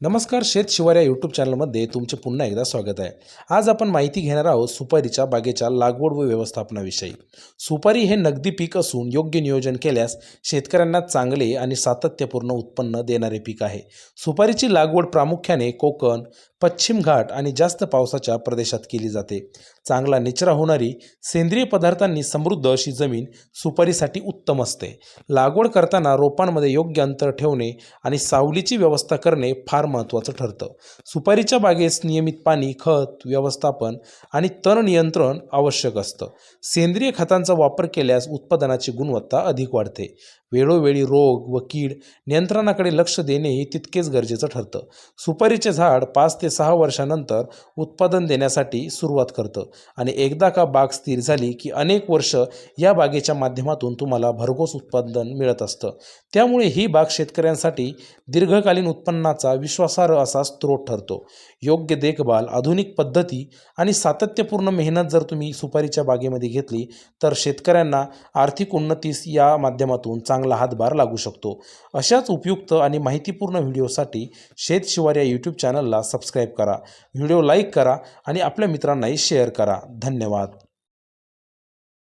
नमस्कार. शेत शिवार या यूट्यूब चॅनलमध्ये तुमचे पुन्हा एकदा स्वागत आहे. आज आपण माहिती घेणार आहोत सुपारीच्या बागेच्या लागवड व व्यवस्थापनाविषयी. सुपारी हे नगदी पीक असून योग्य नियोजन केल्यास शेतकऱ्यांना चांगले आणि सातत्यपूर्ण उत्पन्न देणारे पीक आहे. सुपारीची लागवड प्रामुख्याने कोकण, पश्चिम घाट आणि जास्त पावसाच्या प्रदेशात केली जाते. चांगला निचरा होणारी सेंद्रिय पदार्थांनी समृद्ध अशी जमीन सुपारीसाठी उत्तम असते. लागवड करताना रोपांमध्ये योग्य अंतर ठेवणे आणि सावलीची व्यवस्था करणे फार महत्त्वाचं ठरतं. सुपारीच्या बागेस नियमित पाणी, खत व्यवस्थापन आणि तण नियंत्रण आवश्यक असतं. सेंद्रिय खतांचा वापर केल्यास उत्पादनाची गुणवत्ता अधिक वाढते. वेळोवेळी रोग व कीड नियंत्रणाकडे लक्ष देणेही तितकेच गरजेचं ठरतं. सुपारीचे झाड 5 ते 6 वर्षानंतर उत्पादन देण्यासाठी सुरुवात करतं आणि एकदा का बाग स्थिर झाली की अनेक वर्ष या बागेच्या माध्यमातून तुम्हाला भरघोस उत्पादन मिळत असतं. त्यामुळे ही बाग शेतकऱ्यांसाठी दीर्घकालीन उत्पन्नाचा विश्वासार्ह असा स्रोत ठरतो. योग्य देखभाल, आधुनिक पद्धती आणि सातत्यपूर्ण मेहनत जर तुम्ही सुपारीच्या बागेमध्ये घेतली तर शेतकऱ्यांना आर्थिक उन्नतीस या माध्यमातून चांगला हातभार लागू शकतो. अशाच उपयुक्त आणि माहितीपूर्ण व्हिडिओसाठी शेत शिवार या यूट्यूब चॅनलला सबस्क्राईब करा, व्हिडिओ लाईक करा आणि आपल्या मित्रांनाही शेअर करा. धन्यवाद.